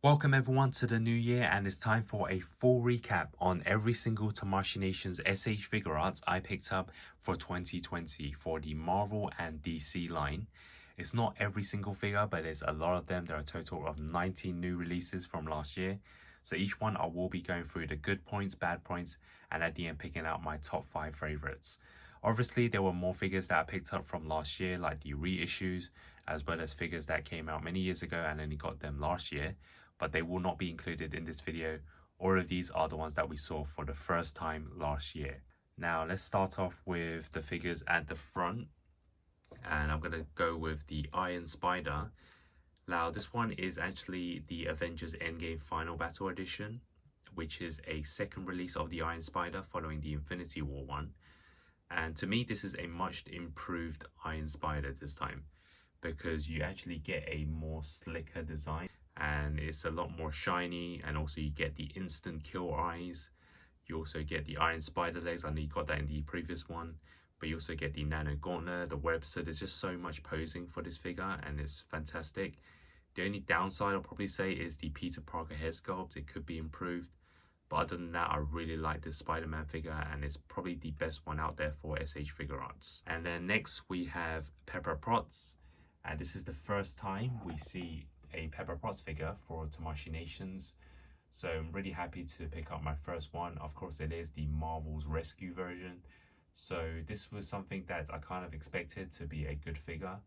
Welcome everyone to the new year, and it's time for a full recap on every single Tamashii Nations SH Figuarts I picked up for 2020 for the Marvel and DC line. It's not every single figure, but there's a lot of them. There are a total of 19 new releases from last year. So each one I will be going through the good points, bad points, and at the end picking out my top 5 favorites. Obviously, there were more figures that I picked up from last year, like the reissues, as well as figures that came out many years ago and only got them last year, but they will not be included in this video. All of these are the ones that we saw for the first time last year. Now let's start off with the figures at the front, and I'm gonna go with the Iron Spider. Now this one is actually the Avengers Endgame Final Battle Edition, which is a second release of the Iron Spider following the Infinity War one. And to me, this is a much improved Iron Spider this time, because you actually get a more slicker design and it's a lot more shiny, and also you get the instant kill eyes. You also get the Iron Spider legs. I know you got that in the previous one, but you also get the nano gauntlet, the web. So there's just so much posing for this figure and it's fantastic. The only downside I'll probably say is the Peter Parker head sculpt. It could be improved, but other than that, I really like this Spider-Man figure, and it's probably the best one out there for SH Figuarts. And then next we have Pepper Potts, and this is the first time we see a Pepper Potts figure for Tamashii Nations. So I'm really happy to pick up my first one. Of course, it is the Marvel's Rescue version. So this was something that I kind of expected to be a good figure,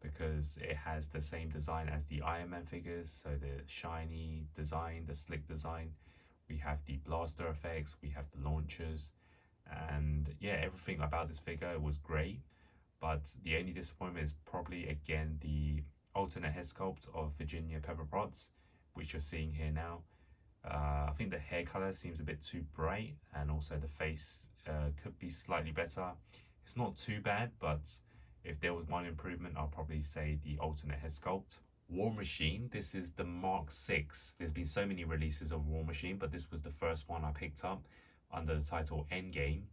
because it has the same design as the Iron Man figures. So the shiny design, the slick design. We have the blaster effects, we have the launchers, and yeah, everything about this figure was great. But the only disappointment is probably again the alternate head sculpt of Virginia Pepper Potts, which you're seeing here now. I think the hair color seems a bit too bright, and also the face could be slightly better. It's not too bad, but if there was one improvement, I'll probably say the alternate head sculpt. War Machine, this is the Mark 6. There's been so many releases of War Machine, but this was the first one I picked up under the title Endgame,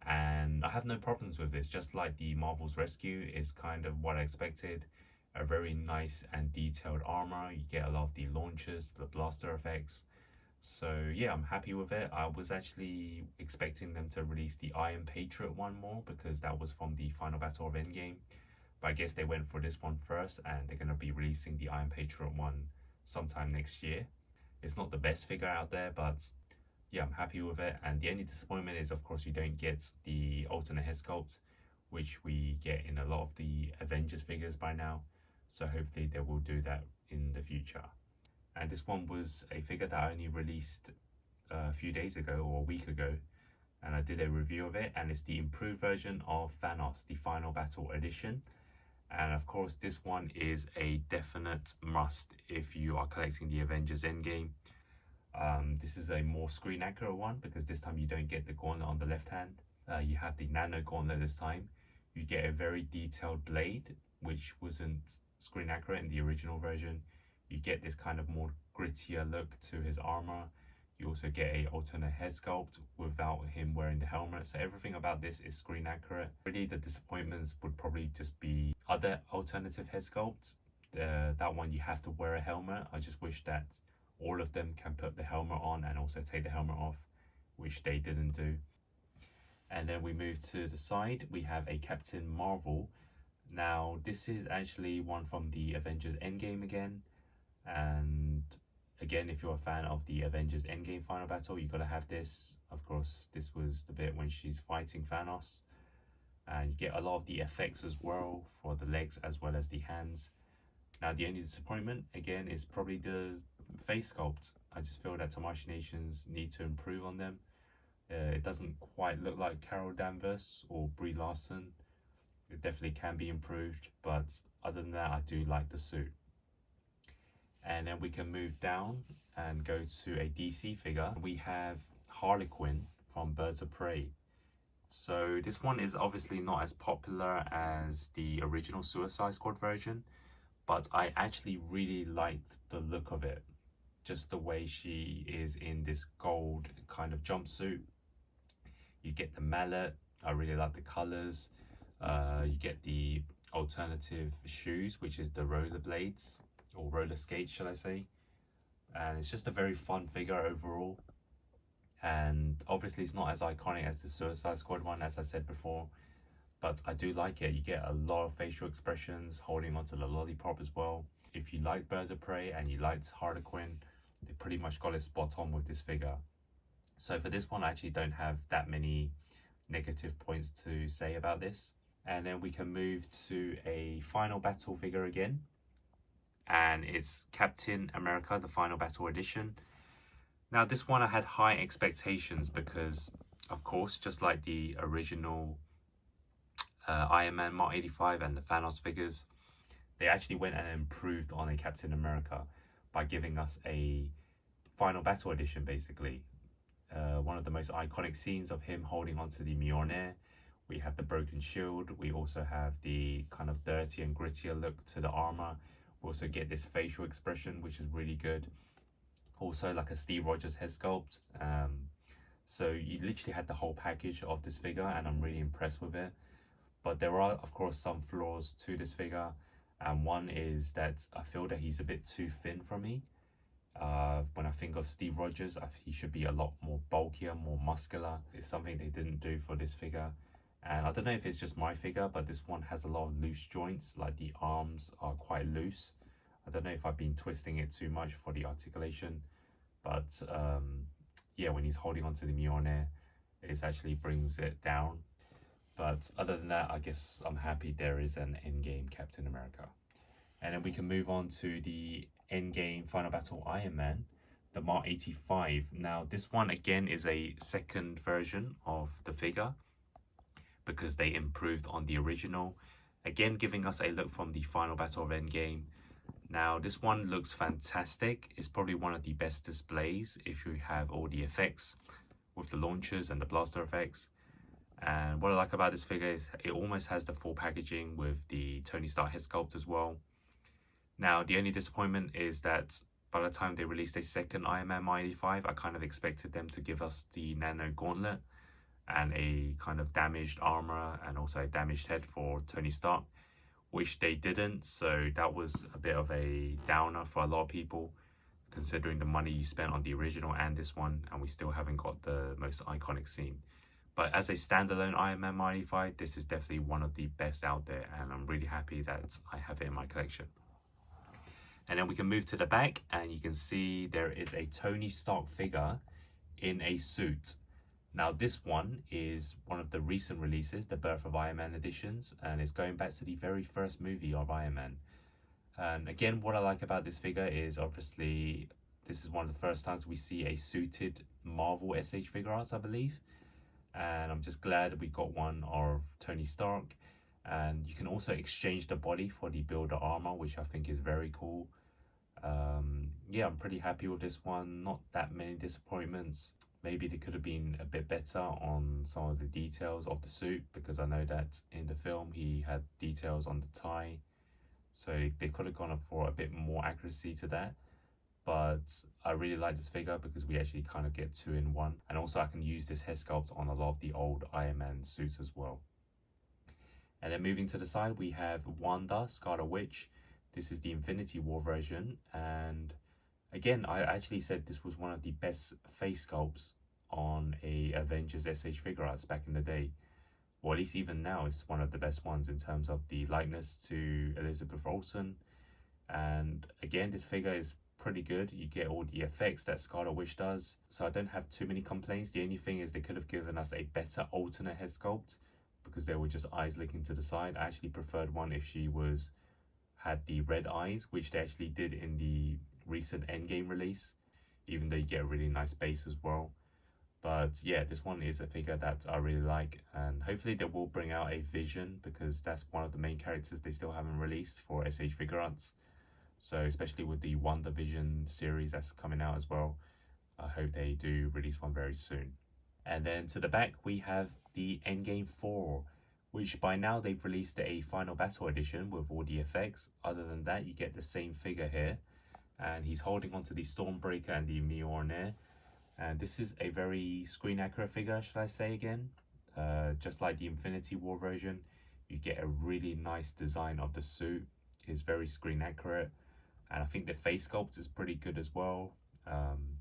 and I have no problems with this. Just like the Marvel's Rescue, is kind of what I expected. A very nice and detailed armor. You get a lot of the launchers, the blaster effects. So yeah, I'm happy with it. I was actually expecting them to release the Iron Patriot one more, because that was from the Final Battle of Endgame. But I guess they went for this one first, and they're going to be releasing the Iron Patriot one sometime next year. It's not the best figure out there, but yeah, I'm happy with it. And the only disappointment is, of course, you don't get the alternate head sculpt, which we get in a lot of the Avengers figures by now. So hopefully they will do that in the future. And this one was a figure that I only released a few days ago, or a week ago, and I did a review of it, and it's the improved version of Thanos, the Final Battle Edition. And of course, this one is a definite must if you are collecting the Avengers Endgame. This is a more screen accurate one, because this time you don't get the gauntlet on the left hand. You have the nano gauntlet this time. You get a very detailed blade, which wasn't screen accurate in the original version. You get this kind of more grittier look to his armor. You also get a alternate head sculpt without him wearing the helmet. So everything about this is screen accurate. Really, the disappointments would probably just be other alternative head sculpts. That one you have to wear a helmet. I just wish that all of them can put the helmet on and also take the helmet off, which they didn't do. And then we move to the side. We have a Captain Marvel. Now this is actually one from the Avengers Endgame again. And again, if you're a fan of the Avengers Endgame Final Battle, you gotta have this. Of course, this was the bit when she's fighting Thanos, and you get a lot of the effects as well for the legs as well as the hands. Now the only disappointment again is probably the face sculpt. I just feel that Tamashii Nations need to improve on them. It doesn't quite look like Carol Danvers or Brie Larson. It definitely can be improved, but other than that, I do like the suit. And then we can move down and go to a DC figure. We have Harley Quinn from Birds of Prey. So this one is obviously not as popular as the original Suicide Squad version, but I actually really liked the look of it. Just the way she is in this gold kind of jumpsuit. You get the mallet. I really like the colors. You get the alternative shoes, which is the roller blades, or roller skates, shall I say. and it's just a very fun figure overall. And obviously it's not as iconic as the Suicide Squad one, as I said before, but I do like it. You get a lot of facial expressions, holding onto the lollipop as well. If you like Birds of Prey and you liked Harlequin, they pretty much got it spot on with this figure. So for this one, I actually don't have that many negative points to say about this. And then we can move to a Final Battle figure again, and it's Captain America, the Final Battle Edition. Now this one I had high expectations because, of course, just like the original Iron Man Mark 85 and the Thanos figures, they actually went and improved on a Captain America by giving us a Final Battle Edition, basically. One of the most iconic scenes of him holding onto the Mjolnir. We have the broken shield. We also have the kind of dirty and grittier look to the armor. We also get this facial expression, which is really good. Also like a Steve Rogers head sculpt. So you literally had the whole package of this figure, and I'm really impressed with it. But there are, of course, some flaws to this figure. And one is that I feel that he's a bit too thin for me. When I think of Steve Rogers, he should be a lot more bulkier, more muscular. It's something they didn't do for this figure. And I don't know if it's just my figure, but this one has a lot of loose joints, like the arms are quite loose. I don't know if I've been twisting it too much for the articulation, but yeah, when he's holding onto the Mjolnir, it actually brings it down. But other than that, I guess I'm happy there is an Endgame Captain America. And then we can move on to the Endgame Final Battle Iron Man, the Mark 85. Now this one again is a second version of the figure because they improved on the original, again giving us a look from the Final Battle of Endgame. Now this one looks fantastic. It's probably one of the best displays if you have all the effects with the launchers and the blaster effects. And what I like about this figure is it almost has the full packaging with the Tony Stark head sculpt as well. Now the only disappointment is that by the time they released a second Iron Man 85, I kind of expected them to give us the Nano Gauntlet and a kind of damaged armor and also a damaged head for Tony Stark, which they didn't. So that was a bit of a downer for a lot of people, considering the money you spent on the original and this one, and we still haven't got the most iconic scene. But as a standalone Iron Man 85, this is definitely one of the best out there, and I'm really happy that I have it in my collection. And then we can move to the back, and you can see there is a Tony Stark figure in a suit. Now this one is one of the recent releases, the Birth of Iron Man editions, and it's going back to the very first movie of Iron Man. And again, what I like about this figure is obviously this is one of the first times we see a suited Marvel SH Figuarts, I believe. And I'm just glad that we got one of Tony Stark. And you can also exchange the body for the builder armor, which I think is very cool. Yeah, I'm pretty happy with this one. Not that many disappointments. Maybe they could have been a bit better on some of the details of the suit, because I know that in the film he had details on the tie, so they could have gone for a bit more accuracy to that. But I really like this figure because we actually kind of get 2 in 1, and also I can use this head sculpt on a lot of the old Iron Man suits as well. And then moving to the side, we have Wanda, Scarlet Witch. This is the Infinity War version, and again, I actually said this was one of the best face sculpts on a Avengers SH Figuarts back in the day. Or at least even now, it's one of the best ones in terms of the likeness to Elizabeth Olsen. And again, this figure is pretty good. You get all the effects that Scarlet Witch does, so I don't have too many complaints. The only thing is they could have given us a better alternate head sculpt, because they were just eyes looking to the side. I actually preferred one if she had the red eyes, which they actually did in the recent Endgame release, even though you get a really nice base as well. But yeah, this one is a figure that I really like, and hopefully they will bring out a Vision, because that's one of the main characters they still haven't released for SH Figuarts. So especially with the WandaVision series that's coming out as well, I hope they do release one very soon. And then to the back we have the Endgame 4, which by now they've released a Final Battle edition with all the effects. Other than that, you get the same figure here, and he's holding onto the Stormbreaker and the Mjolnir. And this is a very screen accurate figure, should I say again. Just like the Infinity War version, you get a really nice design of the suit. It's very screen accurate, and I think the face sculpt is pretty good as well. Um,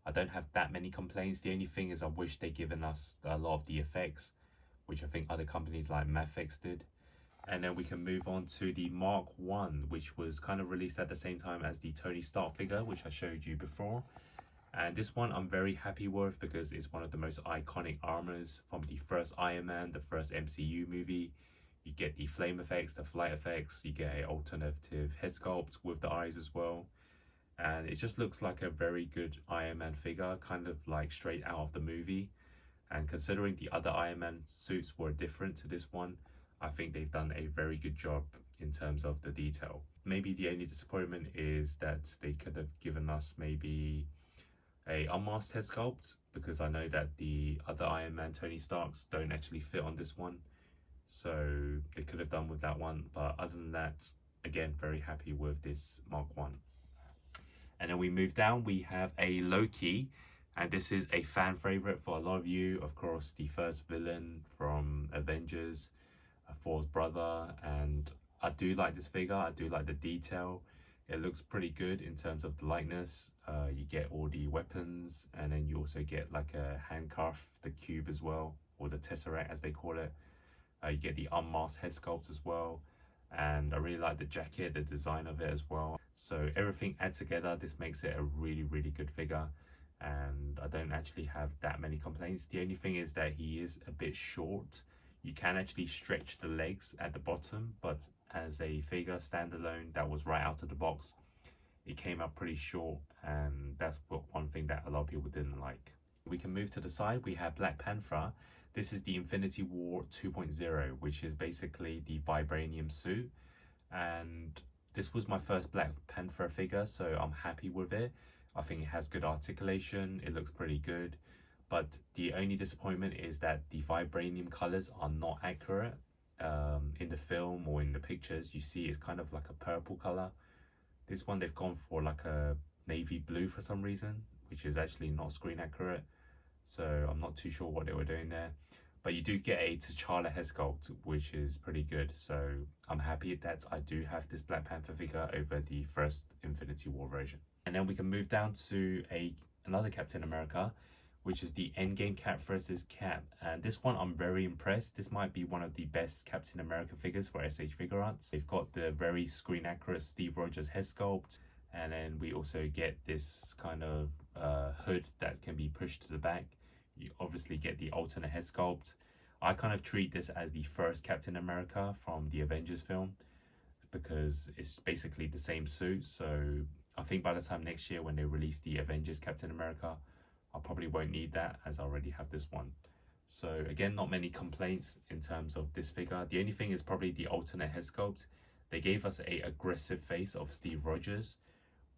I don't have that many complaints. The only thing is I wish they'd given us a lot of the effects, which I think other companies like Mafex did. And then we can move on to the Mark 1, which was kind of released at the same time as the Tony Stark figure, which I showed you before. And this one I'm very happy with because it's one of the most iconic armors from the first Iron Man, the first MCU movie. You get the flame effects, the flight effects, you get an alternative head sculpt with the eyes as well. And it just looks like a very good Iron Man figure, kind of like straight out of the movie. And considering the other Iron Man suits were different to this one, I think they've done a very good job in terms of the detail. Maybe the only disappointment is that they could have given us maybe a unmasked head sculpt, because I know that the other Iron Man Tony Starks don't actually fit on this one. So they could have done with that one. But other than that, again, very happy with this Mark 1. And then we move down, we have a Loki, and this is a fan favorite for a lot of you. Of course, the first villain from Avengers, Thor's brother, and I do like this figure. I do like the detail. It looks pretty good in terms of the likeness. You get all the weapons, and then you also get like a handcuff, the cube as well, or the tesseract as they call it. You get the unmasked head sculpt as well. And I really like the jacket, the design of it as well. So everything add together, this makes it a really, really good figure. And I don't actually have that many complaints. The only thing is that he is a bit short. You can actually stretch the legs at the bottom, but as a figure standalone that was right out of the box, it came out pretty short, and that's one thing that a lot of people didn't like. We can move to the side. We have Black Panther. This is the Infinity War 2.0, which is basically the vibranium suit. And this was my first Black Panther figure, so I'm happy with it. I think it has good articulation. It looks pretty good. But the only disappointment is that the vibranium colors are not accurate. In the film or in the pictures, you see it's kind of like a purple color. This one, they've gone for like a navy blue for some reason, which is actually not screen accurate. So I'm not too sure what they were doing there. But you do get a T'Challa head sculpt, which is pretty good. So I'm happy that I do have this Black Panther figure over the first Infinity War version. And then we can move down to another Captain America, which is the Endgame Cap versus Cap. And this one I'm very impressed. This might be one of the best Captain America figures for SH Figuarts. They've got the very screen accurate Steve Rogers head sculpt. And then we also get this kind of hood that can be pushed to the back. You obviously get the alternate head sculpt. I kind of treat this as the first Captain America from the Avengers film, because it's basically the same suit. So I think by the time next year when they release the Avengers Captain America, I probably won't need that, as I already have this one. So again, not many complaints in terms of this figure. The only thing is probably the alternate head sculpt. They gave us a aggressive face of Steve Rogers,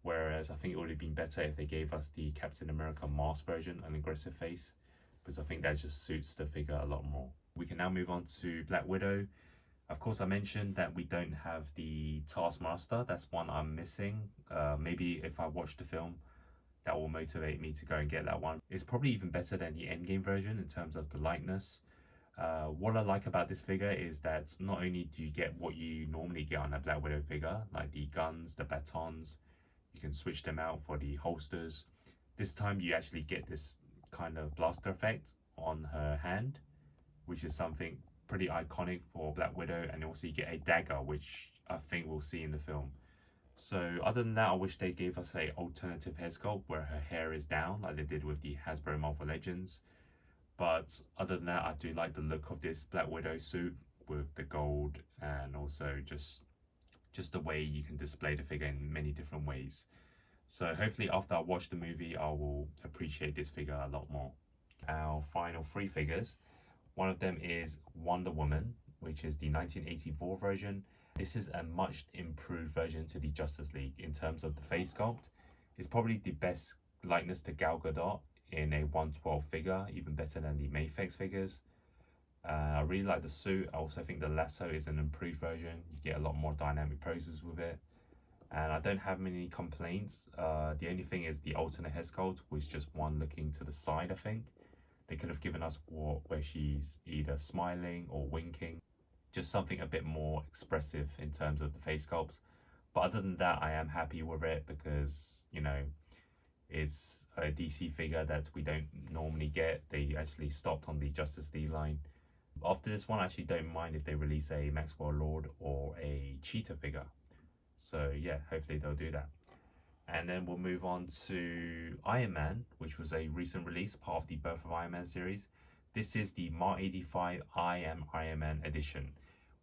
whereas I think it would have been better if they gave us the Captain America mask version, an aggressive face, because I think that just suits the figure a lot more. We can now move on to Black Widow. Of course, I mentioned that we don't have the Taskmaster. That's one I'm missing. Maybe if I watch the film, that will motivate me to go and get that one. It's probably even better than the Endgame version in terms of the likeness. What I like about this figure is that not only do you get what you normally get on a Black Widow figure, like the guns, the batons, you can switch them out for the holsters. This time you actually get this kind of blaster effect on her hand, which is something pretty iconic for Black Widow. And also you get a dagger, which I think we'll see in the film. So other than that, I wish they gave us a alternative head sculpt where her hair is down, like they did with the Hasbro Marvel Legends. But other than that, I do like the look of this Black Widow suit with the gold, and also just the way you can display the figure in many different ways. So hopefully after I watch the movie, I will appreciate this figure a lot more. Our final three figures. One of them is Wonder Woman, which is the 1984 version. This is a much improved version to the Justice League in terms of the face sculpt. It's probably the best likeness to Gal Gadot in a 1/12 figure, even better than the Mafex figures. I really like the suit. I also think the lasso is an improved version. You get a lot more dynamic poses with it. And I don't have many complaints. The only thing is the alternate head sculpt was just one looking to the side, I think. They could have given us where she's either smiling or winking. Just something a bit more expressive in terms of the face sculpts. But other than that, I am happy with it because, you know, It's a DC figure that we don't normally get. They actually stopped on the Justice League line. After this one, I actually don't mind if they release a Maxwell Lord or a Cheetah figure. So yeah, hopefully they'll do that. And then we'll move on to Iron Man, which was a recent release, part of the Birth of Iron Man series. This is the Mark 85 I Am Iron Man edition,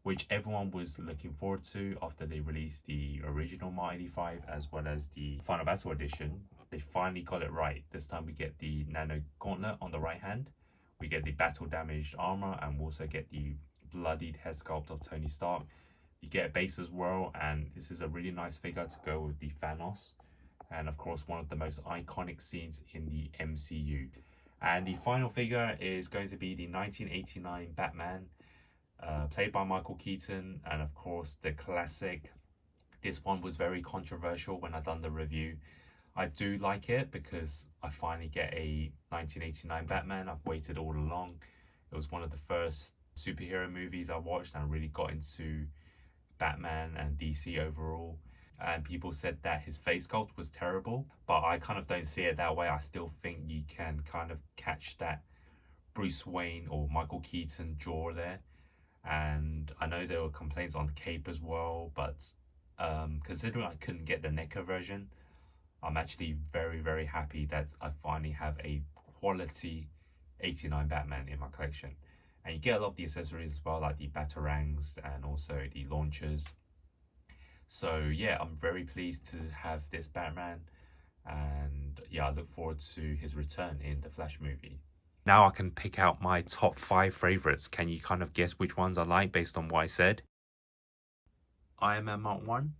which everyone was looking forward to after they released the original Mark 85 as well as the Final Battle edition. They finally got it right. This time we get the Nano Gauntlet on the right hand. We get the battle damaged armor, and we also get the bloodied head sculpt of Tony Stark. You get a base as well, and this is a really nice figure to go with the Thanos. And of course, one of the most iconic scenes in the MCU. And the final figure is going to be the 1989 Batman, played by Michael Keaton, and of course the classic. This one was very controversial when I done the review. I do like it because I finally get a 1989 Batman. I've waited all along. It was one of the first superhero movies I watched, and I really got into Batman and DC overall. And people said that his face sculpt was terrible, but I kind of don't see it that way. I still think you can kind of catch that Bruce Wayne or Michael Keaton jaw there. And I know there were complaints on the cape as well, but considering I couldn't get the NECA version, I'm actually very, very happy that I finally have a quality 89 Batman in my collection. And you get a lot of the accessories as well, like the batarangs and also the launchers. So yeah, I'm very pleased to have this Batman, and yeah, I look forward to his return in the Flash movie. Now I can pick out my top 5 favorites. Can you kind of guess which ones I like based on what I said? Iron Man Mark 1.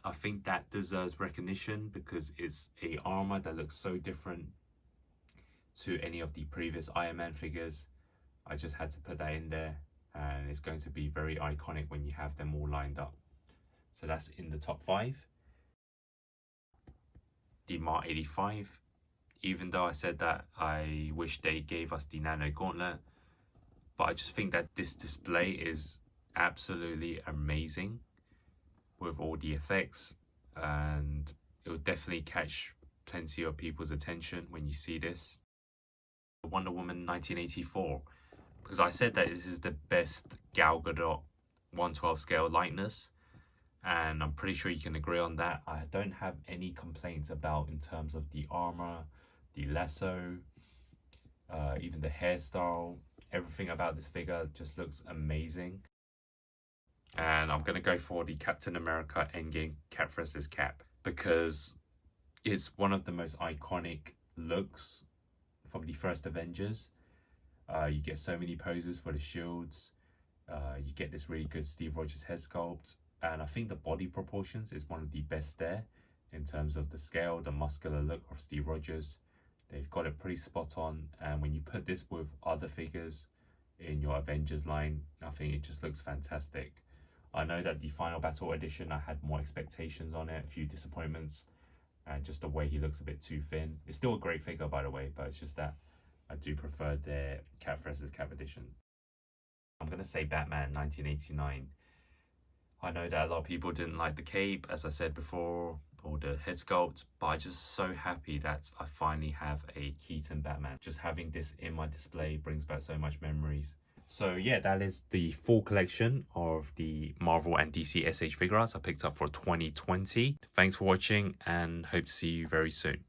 I think that deserves recognition because it's a armor that looks so different to any of the previous Iron Man figures. I just had to put that in there, and it's going to be very iconic when you have them all lined up. So that's in the top 5. The Mark 85. Even though I said that I wish they gave us the Nano Gauntlet, but I just think that this display is absolutely amazing with all the effects, and it will definitely catch plenty of people's attention when you see this. Wonder Woman 1984, because I said that this is the best Gal Gadot 1/12 scale likeness, and I'm pretty sure you can agree on that. I don't have any complaints about in terms of the armor, the lasso, even the hairstyle. Everything about this figure just looks amazing. And I'm going to go for the Captain America Endgame Cap vs. Cap because it's one of the most iconic looks from the first Avengers. You get so many poses for the shields. You get this really good Steve Rogers head sculpt. And I think the body proportions is one of the best there in terms of the scale, the muscular look of Steve Rogers. They've got it pretty spot on. And when you put this with other figures in your Avengers line, I think it just looks fantastic. I know that the Final Battle edition, I had more expectations on it, a few disappointments, and just the way he looks a bit too thin. It's still a great figure, by the way, but it's just that I do prefer their Cap vs. Cap edition. I'm going to say Batman 1989. I know that a lot of people didn't like the cape, as I said before, or the head sculpt, but I'm just so happy that I finally have a Keaton Batman. Just having this in my display brings back so much memories. So yeah, that is the full collection of the Marvel and DC SH Figuarts I picked up for 2020. Thanks for watching, and hope to see you very soon.